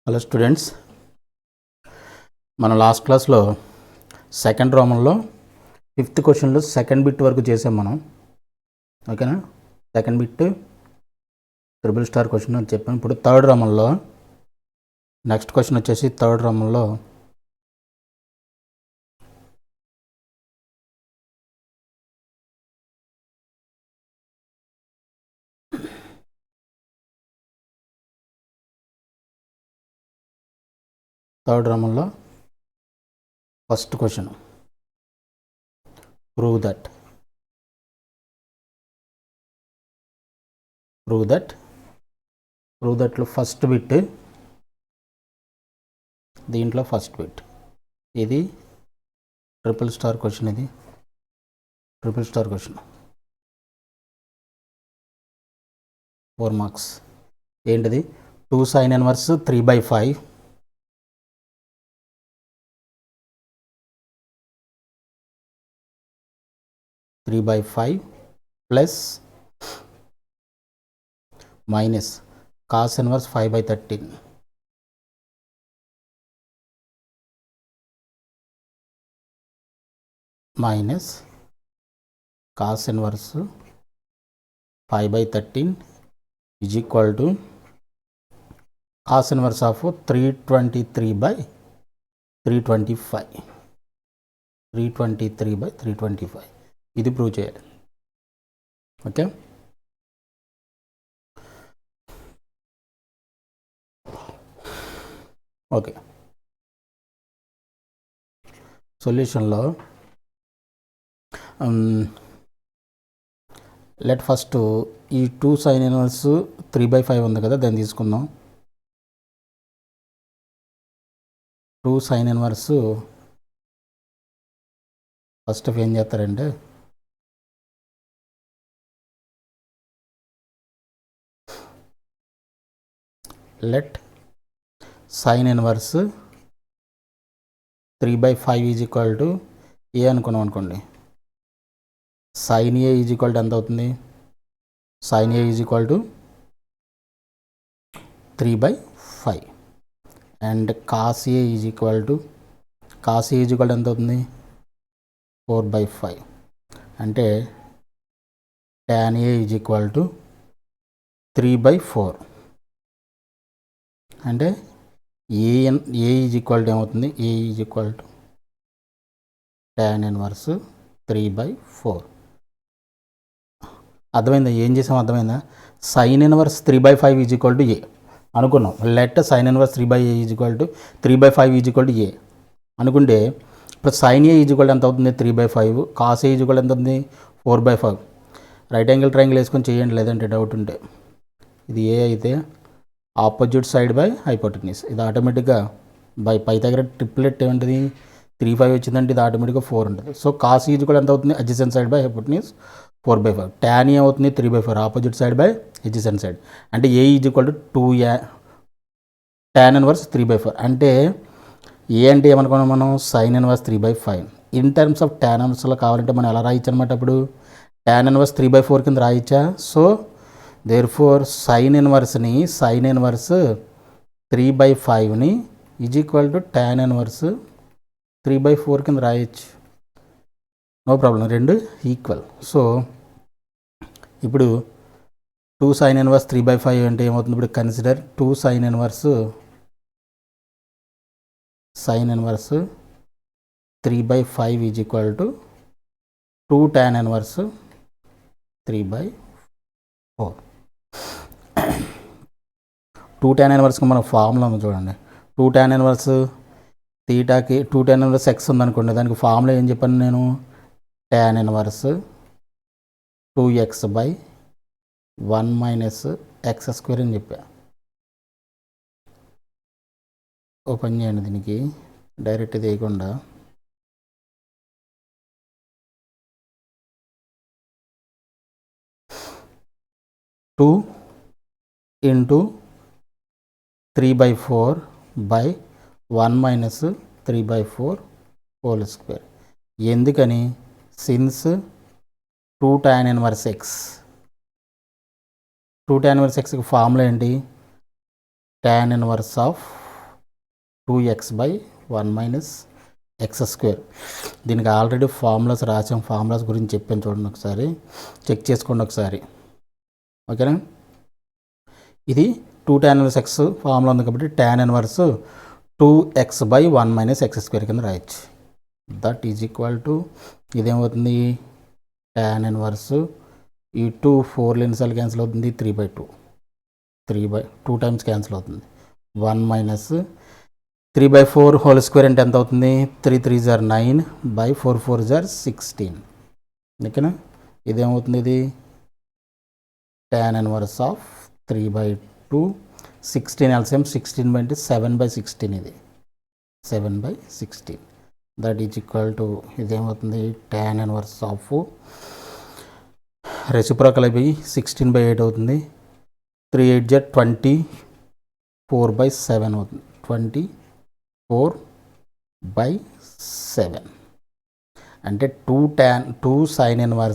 Hello students, మన last క్లాస్లో second రోమన్లో 5th క్వశ్చన్లో సెకండ్ బిట్ వరకు చేసాం మనం. ఓకేనా? Second bit triple star question అని చెప్పాను. ఇప్పుడు థర్డ్ రోమన్లో నెక్స్ట్ క్వశ్చన్ వచ్చేసి థర్డ్ రోమన్లో ఫస్ట్ క్వశ్చన్ ప్రూవ్ దట్లో ఫస్ట్ బిట్, దీంట్లో ఫస్ట్ బిట్ ఇది ట్రిపుల్ స్టార్ క్వశ్చన్. ఇది ట్రిపుల్ స్టార్ క్వశ్చన్ 4 మార్క్స్. ఏంటిది? 2 sin inverse 3/5 plus minus cos inverse 5/13 minus cos inverse 5/13 is equal to cos inverse of 323/325 ఇది prove చేయాలి. Okay, okay. సొల్యూషన్లో let first ఈ 2 sin inverse 3/5 ఉంది కదా, దాన్ని తీసుకుందాం. 2 sin inverse ఫస్ట్ ఆఫ్ ఏం చేస్తారంటే let sin inverse 3/5 is equal to A అనుకున్నాం అనుకోండి. sin A is equal to ఎంత అవుతుంది? sin A is equal to 3/5 and cos A is equal to ఎంత అవుతుంది? 4/5 అంటే tan A is equal to 3/4 అంటే ఏ ఈజ్ ఈక్వల్ టు ఏమవుతుంది? A is equal to tan inverse 3/4. అర్థమైందా? ఏం చేసాం అర్థమైందా? sin inverse 3/5 is equal to A అనుకున్నాం. Let sin inverse 3/5 is equal to ఏ అనుకుంటే ఇప్పుడు sin ఏ ఈజ్ ఈక్వల్ ఎంత అవుతుంది? 3/5. cos ఏ ఈజ్ ఈక్వల్ ఎంత అవుతుంది? 4/5. రైట్ యాంగిల్ ట్రయాంగిల్ వేసుకొని చేయండి, లేదంటే డౌట్ ఉంటే. ఇది ఏ అయితే ఆపోజిట్ సైడ్ బై హైపోటెన్యూస్, ఇది ఆటోమేటిక్గా బై పైథాగరస్ ట్రిప్లెట్ ఏముంటుంది? 3/5 వచ్చిందంటే ఇది ఆటోమేటిక్గా 4 ఉంటుంది. సో cos ఈజ్ కూడా ఎంత అవుతుంది? Adjacent side by hypotenuse 4/5. tan A అవుతుంది? 3/4 opposite side by adjacent side. అంటే A is equal to 2 tan inverse 3/4. అంటే ఏ అంటే ఏమనుకున్నాం మనం? sin inverse 3/5. In terms of tan ఇన్వర్స్లో కావాలంటే మనం ఎలా రాయొచ్చు అనమాట? అప్పుడు tan ఇన్వర్స్ 3/4 కింద రాయొచ్చా? సో దేర్ఫోర్ sin ఇన్వర్స్ 3/5ని is equal to tan inverse 3/4 కింద రాయొచ్చు. నో ప్రాబ్లం, రెండు ఈక్వల్. సో ఇప్పుడు 2 sin ఇన్వర్స్ 3/5 అంటే ఏమవుతుంది? ఇప్పుడు consider 2 sin inverse 3/5 is equal to 2 tan inverse 3/4. 2 tan ఇన్వర్స్కి మన ఫార్ములా ఉంది చూడండి. 2 tan ఇన్వర్స్ తీటాకి 2 tan ఇన్వర్స్ x ఉందనుకోండి, దానికి ఫార్ములా ఏం చెప్పాను నేను? tan ఇన్వర్స్ 2x/1 - x² అని చెప్పా. ఓపెన్ చేయండి, దీనికి డైరెక్ట్ తీయకుండా. Two into 3/4/1 - 3/4 whole square. ఎందుకని? Since 2 tan inverse x 2 tan inverse xకి ఫార్ములా ఏంటి? tan inverse of 2x/1 - x². దీనికి ఆల్రెడీ ఫార్ములాస్ రాసాం, ఫార్ములాస్ గురించి చెప్పాను చూడండి, ఒకసారి చెక్ చేసుకోండి ఒకసారి, ఓకేనా. ఇది 2tan−1x ఫార్ములా ఉంది కాబట్టి tan−1 2x/1 - x² కింద రాయొచ్చు. దట్ ఈజ్ ఈక్వల్ టు ఇదేమవుతుంది, tan−1 ఈ 2 4 ఎన్నిసార్లు క్యాన్సిల్ అవుతుంది, 3/2 టైమ్స్ క్యాన్సిల్ అవుతుంది. 1 - 3/4 హోల్ స్క్వేర్ అంటే ఎంత అవుతుంది, 3 3 = 9 4 4 = 16. ఓకేనా. ఇదేమవుతుంది, ఇది tan−1 3/2 16 LCM 16 అంటే 7/16, ఇది 7/16. దట్ ఈజ్ ఈక్వల్ టు ఇదేమవుతుంది, tan−1 రెసిప్రోకల్ అయిపోయి 16/8 అవుతుంది. 3 8 = 24/7 అవుతుంది, 24/7 అంటే 2 sin−1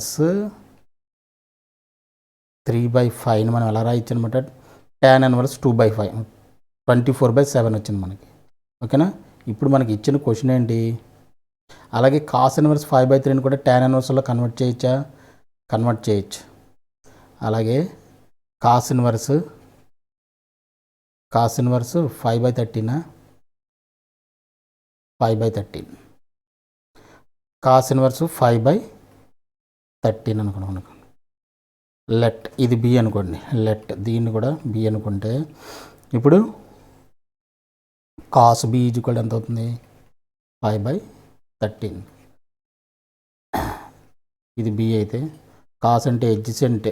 3/5 మనం ఎలా రాయొచ్చు అనమాట, tan−1 2/5 24/7 వచ్చింది మనకి, ఓకేనా. ఇప్పుడు మనకి ఇచ్చిన క్వశ్చన్ ఏంటి, అలాగే cos−1 5/3 కూడా tan−1లో కన్వర్ట్ చేయొచ్చా, కన్వర్ట్ చేయొచ్చు. అలాగే cos−1 5/13 5/13 cos−1 5/13 అనుకున్నాం. లెట్ ఇది బి అనుకోండి, లెట్ దీన్ని కూడా బి అనుకుంటే ఇప్పుడు cos b = ఎంత అవుతుంది, 5/13. ఇది బి అయితే cos అంటే ఎడ్జెసెంట్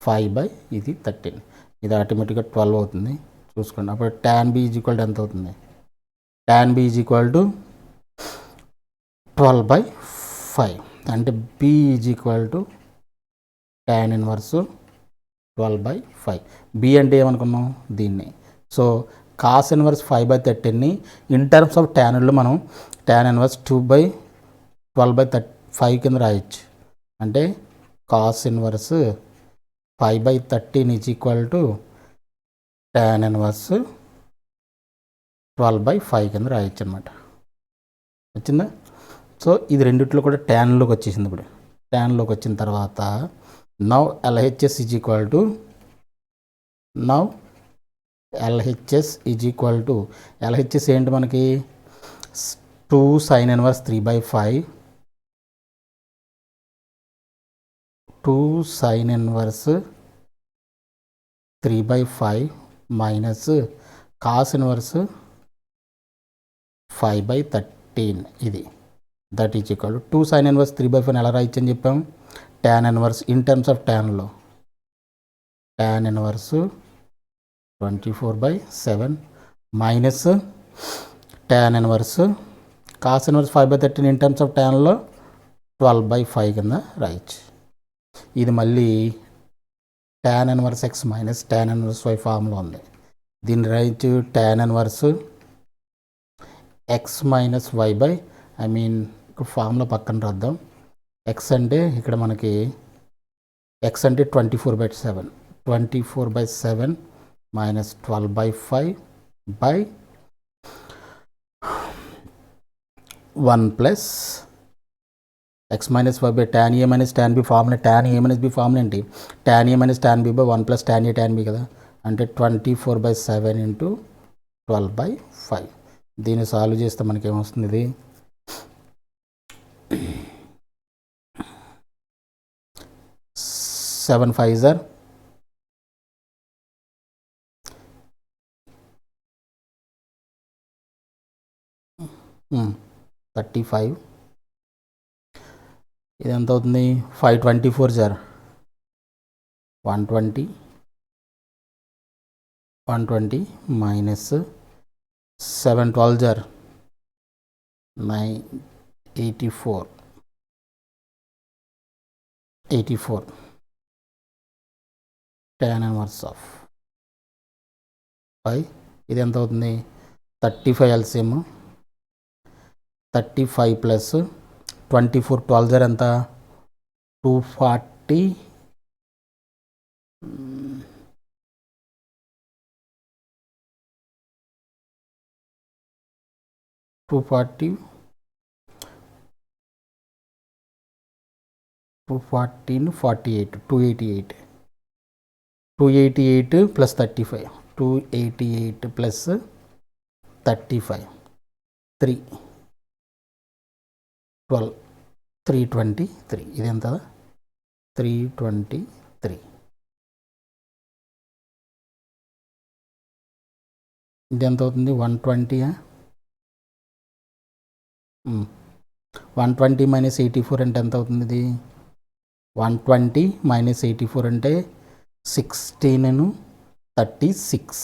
5/13, ఇది ఆటోమేటిక్గా 12 అవుతుంది చూసుకోండి. అప్పుడు tan b = ఎంత అవుతుంది, tan b = 12/5 అంటే b = tan−1 12/5. బి అంటే ఏమనుకున్నాం, దీన్ని. సో cos−1 5/13ని ఇన్ టర్మ్స్ ఆఫ్ ట్యాన్లో మనం tan−1 2/12/5 కింద రాయొచ్చు. అంటే cos−1 5/13 = tan−1 12/5 కింద రాయొచ్చు అనమాట. వచ్చిందా. సో ఇది రెండిట్లో కూడా ట్యాన్లోకి వచ్చేసింది. ఇప్పుడు ట్యాన్లోకి వచ్చిన తర్వాత నౌ LHS = LHS ఏంటి మనకి, 2 sin−1 3/5 2 sin−1 3/5 మైనస్ cos−1 5/13 ఇది. దట్ ఈజ్ ఈక్వల్ 2 sin−1 3/5 ఎలా రాయొచ్చు అని చెప్పాం, tan−1 ఇన్ టర్మ్స్ ఆఫ్ ట్యాన్లో tan−1 24/7 minus tan−1 cos−1 5/13 in terms of ట్యాన్లో 12/5 కింద రాయొచ్చు. ఇది మళ్ళీ tan−1 x minus tan−1 y ఫామ్లో ఉంది. దీన్ని రాయొచ్చు tan−1 x - y/, ఇక్కడ ఫామ్లో పక్కన రాద్దాం. ఎక్స్ అంటే ఇక్కడ మనకి ఎక్స్ అంటే 24/7 24/7 minus 12/5/1 plus x - y tan a - tan b formula. tan a - b formula ఏంటి, tan a - tan b 1 + tan a tan b కదా, అంటే 24/7 × 12/5. దీన్ని సాల్వ్ చేస్తే మనకి ఏమొస్తుంది, ఇది 7 5 35. ఇది ఎంత అవుతుంది, 524 120 మైనస్ 7 12 9 84 tan−1 5. ఇది ఎంత అవుతుంది, 35 LCM 35 ప్లస్ 24 12 ఎంత 240 240 48 288 plus 35 288 plus 35 3 12 323 ఇది ఎంత 323 ఇది ఎంత అవుతుంది 120 120 మైనస్ 84 అంటే ఎంత అవుతుంది ఇది 120 మైనస్ 84 అంటే 16 36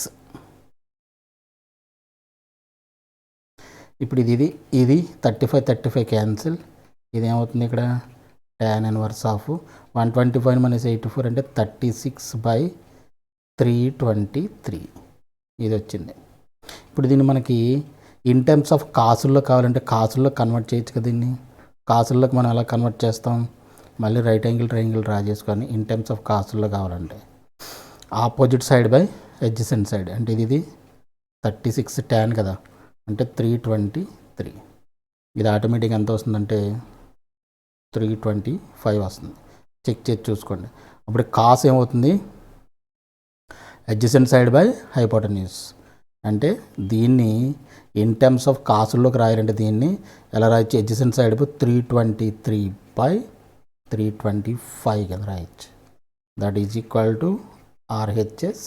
ఇప్పుడు ఇది 35 క్యాన్సిల్ ఇది ఏమవుతుంది ఇక్కడ tan ఇన్వర్స్ ఆఫ్ 125 మైనస్ 84 అంటే 36/323 ఇది వచ్చింది. ఇప్పుడు దీన్ని మనకి ఇన్ టర్మ్స్ ఆఫ్ కాసుల్లో కావాలంటే కాసుల్లో కన్వర్ట్ చేయొచ్చు కదా. దీన్ని కాసుల్లోకి మనం ఎలా కన్వర్ట్ చేస్తాం, మళ్ళీ రైట్ యాంగిల్ ట్రయాంగిల్ డ్రా చేసుకొని ఇన్ టర్మ్స్ ఆఫ్ కాసుల్లో కావాలంటే opposite side by adjacent side అంటే ఇది 36 tan కదా అంటే 323 ఇది ఆటోమేటిక్గా ఎంత వస్తుందంటే 325 వస్తుంది. చెక్ చేసి చూసుకోండి. అప్పుడు కాస్ ఏమవుతుంది అడ్జసెంట్ సైడ్ బై హైపోటెన్యూస్ అంటే దీన్ని ఇన్ టర్మ్స్ ఆఫ్ కాసుల్లోకి రాయాలంటే దీన్ని ఎలా రాయొచ్చు అడ్జసెంట్ సైడ్ బై 323/325 కింద రాయొచ్చు. That is equal to RHS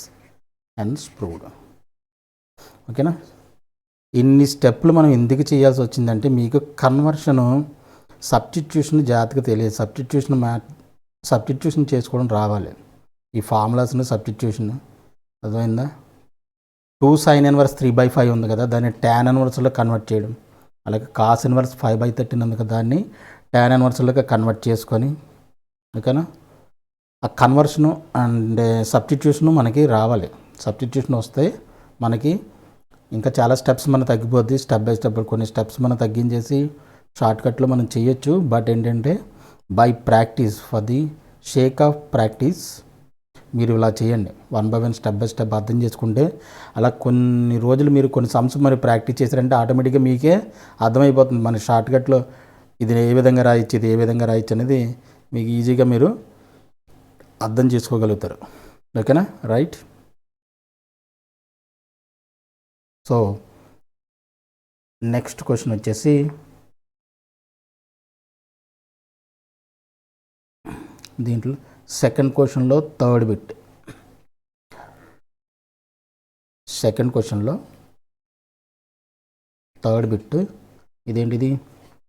and proved. ఓకేనా. ఇన్ని స్టెప్లు మనం ఎందుకు చేయాల్సి వచ్చిందంటే మీకు కన్వర్షను సబ్స్టిట్యూషన్ జాగ్రత్తగా తెలియదు. సబ్స్టిట్యూషన్ చేసుకోవడం రావాలి. ఈ ఫార్ములాస్ని సబ్స్టిట్యూషన్ అర్థమైందా. 2 sin ఇన్వర్స్ 3/5 ఉంది కదా, దాన్ని tan ఇన్వర్స్లో కన్వర్ట్ చేయడం. అలాగే cos ఇన్వర్స్ 5/13 ఉంది కదా, దాన్ని tan ఇన్వర్స్లోకి కన్వర్ట్ చేసుకొని ఓకేనా. ఆ కన్వర్షను అండ్ సబ్స్టిట్యూషను మనకి రావాలి. సబ్స్టిట్యూషన్ వస్తే మనకి ఇంకా చాలా స్టెప్స్ మనం తగ్గిపోద్ది. స్టెప్ బై స్టెప్ కొన్ని స్టెప్స్ మనం తగ్గించేసి షార్ట్కట్లో మనం చేయొచ్చు. బట్ ఏంటంటే by practice, for the Sheikh of practice మీరు ఇలా చేయండి. 1 by 1 స్టెప్ బై స్టెప్ అర్థం చేసుకుంటే అలా కొన్ని రోజులు మీరు కొన్ని సమ్స్ మరి ప్రాక్టీస్ చేశారంటే ఆటోమేటిక్గా మీకే అర్థమైపోతుంది. మన షార్ట్కట్లో ఇది ఏ విధంగా రాయొచ్చు, ఇది ఏ విధంగా రాయొచ్చు అనేది మీకు ఈజీగా మీరు అర్థం చేసుకోగలుగుతారు. ఓకేనా, రైట్. సో నెక్స్ట్ క్వశ్చన్ వచ్చేసి దీంట్లో సెకండ్ క్వశ్చన్లో థర్డ్ బిట్. సెకండ్ క్వశ్చన్లో థర్డ్ బిట్ ఇదేంటిది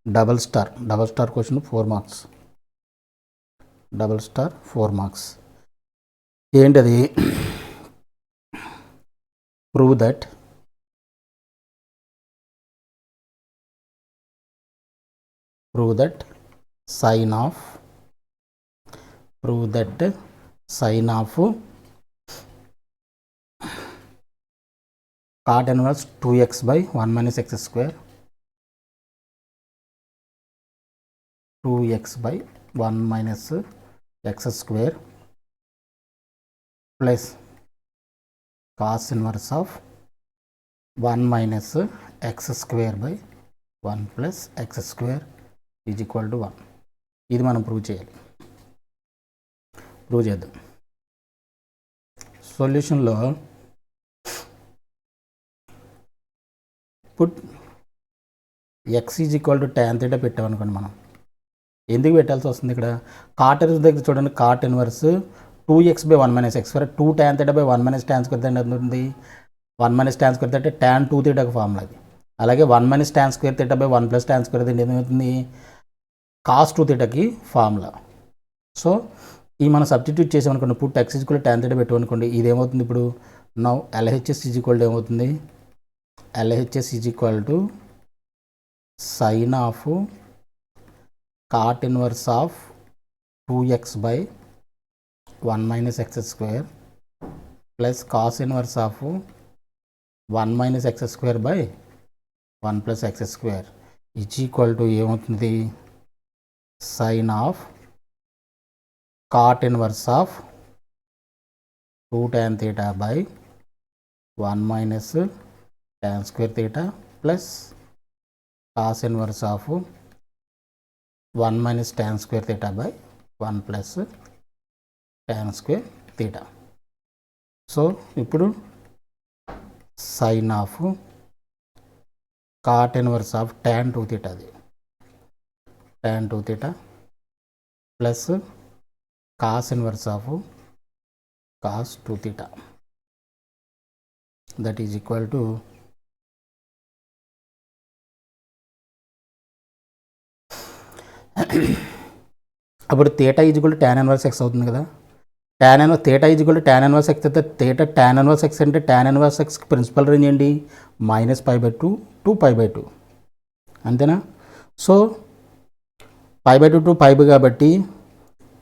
double star question 4 marks. Double star 4 marks ఏంటది, prove that sine of cot inverse 2x by 1 minus x square 2x by 1 minus x square plus cos inverse of 1 minus x square by 1 plus x square is equal to 1. ఇది మనం prove చేద్దాం. సొల్యూషన్లో put x is equal to tan θ పెట్టామనుకోండి. మనం ఎందుకు పెట్టాల్సి వస్తుంది ఇక్కడ, కాట్ ఇన్వర్స్ దగ్గర చూడండి. Cot inverse 2x by 1 minus x square 2 tan θ by 1 minus tan square ఎంత ఉంటుంది, 1 minus tan square అంటే tan 2θ ఫార్ములా అది. అలాగే 1 minus tan square θ by 1 plus tan square ఏమవుతుంది cos 2θకి ఫార్ములా. సో ఈ మనం సబ్స్టిట్యూట్ చేసామనుకోండి, put x is equal tan θ పెట్టామనుకోండి, ఇది ఏమవుతుంది ఇప్పుడు now LHS is equal to ఏమవుతుంది, LHS is equal to sine of cot inverse of 2x by 1 minus x square plus cos inverse of 1 minus x square by 1 plus x square is equal to ఏమవుతుంది sine of cot inverse ఆఫ్ 2 tan θ by 1 minus tan square θ plus cos inverse of 1 minus tan square theta by 1 plus tan square theta. So ఇప్పుడు sine of cot inverse of tan 2 theta, అది tan 2 theta plus cos inverse of cos 2 theta, that is equal to అప్పుడు theta is equal to tan inverse x అవుతుంది కదా. Theta is equal to tan inverse x అయితే theta tan inverse x అంటే tan inverse x principal range ఏంటి -π/2 to π/2 అంతేనా. So π/2 to π కాబట్టి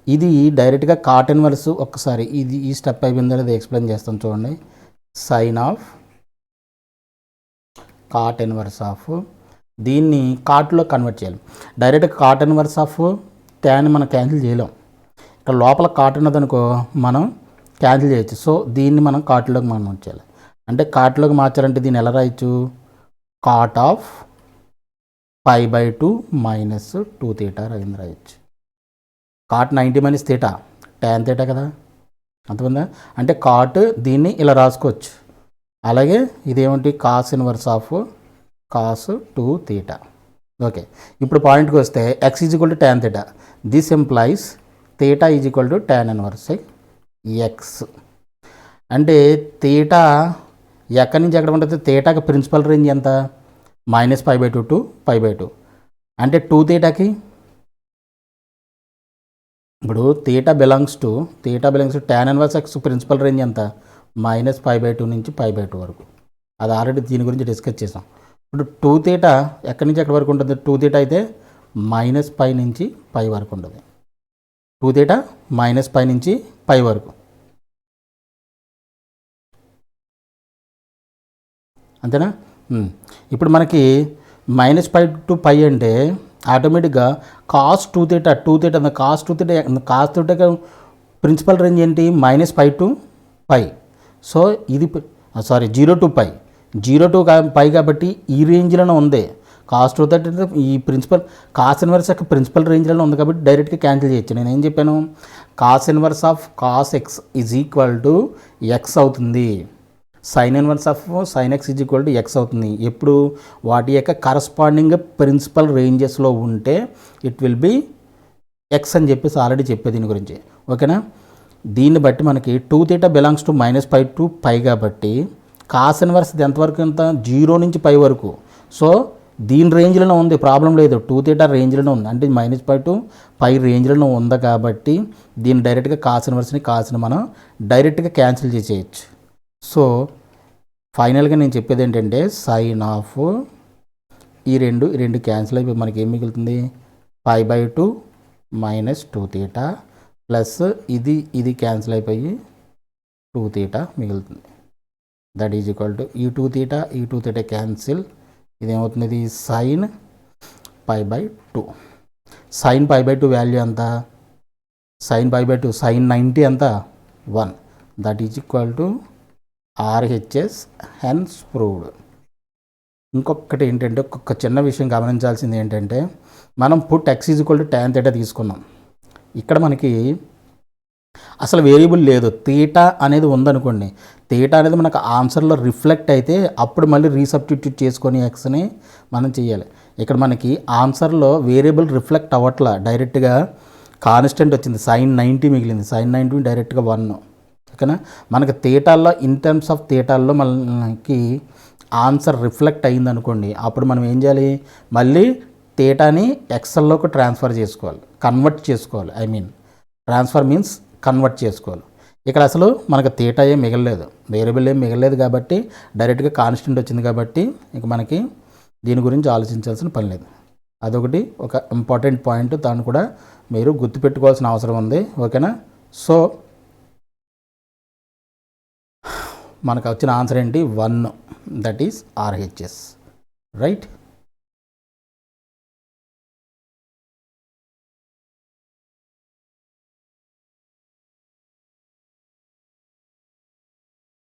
ఇది డైరెక్ట్గా కాట్ ఇన్వర్స్. ఒక్కసారి ఇది ఈ స్టెప్ అయిపోయిందో అది ఎక్స్ప్లెయిన్ చేస్తాను చూడండి. Sine of cot inverse of, దీన్ని కాట్లో కన్వర్ట్ చేయాలి. డైరెక్ట్గా కాట్ ఇన్వర్స్ ఆఫ్ ట్యాన్ మనం క్యాన్సిల్ చేయలేం. ఇక్కడ లోపల కాట్ ఉన్నదనుకో మనం క్యాన్సిల్ చేయొచ్చు. సో దీన్ని మనం కాట్లోకి మనం మార్చాలి. అంటే కాట్లోకి మార్చాలంటే దీన్ని ఎలా రాయొచ్చు, కాట్ ఆఫ్ π/2 - 2 theta రాయొచ్చు. Cot 90 minus theta tan theta కదా, అంతమందా. అంటే కాట్ దీన్ని ఇలా రాసుకోవచ్చు. అలాగే ఇదేమిటి cos inverse of cos 2 theta. Okay, ఇప్పుడు పాయింట్కి వస్తే x is equal to tan theta. This implies theta is equal to tan inverse x. అంటే థీటా ఎక్కడి నుంచి ఎక్కడ ఉంటుంది, థీటాకి ప్రిన్సిపల్ రేంజ్ ఎంత -π/2 to π/2. అంటే 2 thetaకి ఇప్పుడు theta belongs to tan inverse x principal range ఎంత -π/2 నుంచి π/2 వరకు. అది ఆల్రెడీ దీని గురించి డిస్కస్ చేసాం. ఇప్పుడు 2 theta ఎక్కడి నుంచి ఎక్కడి వరకు ఉంటుంది, 2 theta అయితే -π నుంచి π వరకు ఉంటుంది. 2 theta -π నుంచి π వరకు, అంతేనా. ఇప్పుడు మనకి -π to π అంటే ఆటోమేటిక్గా cos 2 theta cos 2 theta principal range ఏంటి -π to π. సో ఇది 0 to π, 0 to π కాబట్టి ఈ రేంజ్లోనే ఉంది. కాస్ 2 theta ఈ ప్రిన్సిపల్ కాస్ ఇన్వర్స్ యొక్క ప్రిన్సిపల్ రేంజ్లోనే ఉంది కాబట్టి డైరెక్ట్గా క్యాన్సిల్ చేయొచ్చు. నేను ఏం చెప్పాను, cos inverse of cos x is equal to x అవుతుంది. Sine inverse of sine x is equal to x అవుతుంది. ఎప్పుడు వాటి యొక్క కరస్పాండింగ్ ప్రిన్సిపల్ రేంజెస్లో ఉంటే ఇట్ విల్ బి x అని చెప్పేసి ఆల్రెడీ చెప్పే దీని గురించి, ఓకేనా. దీన్ని బట్టి మనకి 2 theta బిలాంగ్స్ టు -π to π కాబట్టి కాస్ ఇన్వర్స్ ఎంతవరకు ఎంత 0 నుంచి π వరకు. సో దీని రేంజ్లోనే ఉంది, ప్రాబ్లం లేదు. 2 theta రేంజ్లోనే ఉంది, అంటే -π to π రేంజ్లోనే ఉంది కాబట్టి దీన్ని డైరెక్ట్గా కాస్ ఇన్వర్స్ని మనం డైరెక్ట్గా క్యాన్సిల్ చేసేయచ్చు. సో ఫైనల్గా నేను చెప్పేది ఏంటంటే సైన్ ఆఫ్ ఈ రెండు క్యాన్సిల్ అయిపోయి మనకి ఏం మిగులుతుంది, π/2 - 2 theta ప్లస్ ఇది క్యాన్సిల్ అయిపోయి 2 theta మిగులుతుంది. దట్ ఈజ్ ఈక్వల్ టు ఈ 2 theta క్యాన్సిల్, ఇదేమవుతుంది, ఇది సైన్ π/2. సైన్ π/2 వాల్యూ ఎంత, సైన్ 90 ఎంత 1. That is equal to RHS hence proved. ఇంకొకటి ఏంటంటే ఒక్కొక్క చిన్న విషయం గమనించాల్సింది ఏంటంటే మనం put x is equal to tan theta తీసుకున్నాం. ఇక్కడ మనకి అసలు వేరియబుల్ లేదు, థీటా అనేది ఉందనుకోండి. థీటా అనేది మనకు ఆన్సర్లో రిఫ్లెక్ట్ అయితే అప్పుడు మళ్ళీ రీసబ్స్టిట్యూట్ చేసుకొని ఎక్స్ని మనం చేయాలి. ఇక్కడ మనకి ఆన్సర్లో వేరియబుల్ రిఫ్లెక్ట్ అవ్వట్లా, డైరెక్ట్గా కాన్స్టెంట్ వచ్చింది, సైన్ 90 మిగిలింది. సైన్ 90 డైరెక్ట్గా 1, ఓకేనా. మనకి థీటాల్లో ఇన్ టర్మ్స్ ఆఫ్ థీటాల్లో మనకి ఆన్సర్ రిఫ్లెక్ట్ అయింది అనుకోండి, అప్పుడు మనం ఏం చేయాలి, మళ్ళీ థీటాని ఎక్సెల్లోకి ట్రాన్స్ఫర్ చేసుకోవాలి, కన్వర్ట్ చేసుకోవాలి. ట్రాన్స్ఫర్ మీన్స్ కన్వర్ట్ చేసుకోవాలి. ఇక్కడ అసలు మనకు థీటా ఏం మిగలలేదు, వేరియబుల్ ఏం మిగలలేదు కాబట్టి డైరెక్ట్గా కాన్స్టెంట్ వచ్చింది కాబట్టి ఇక మనకి దీని గురించి ఆలోచించాల్సిన పని లేదు. అదొకటి ఒక ఇంపార్టెంట్ పాయింట్, దాన్ని కూడా మీరు గుర్తుపెట్టుకోవాల్సిన అవసరం ఉంది, ఓకేనా. సో మనకు వచ్చిన ఆన్సర్ ఏంటి 1, దట్ ఈస్ RHS, రైట్.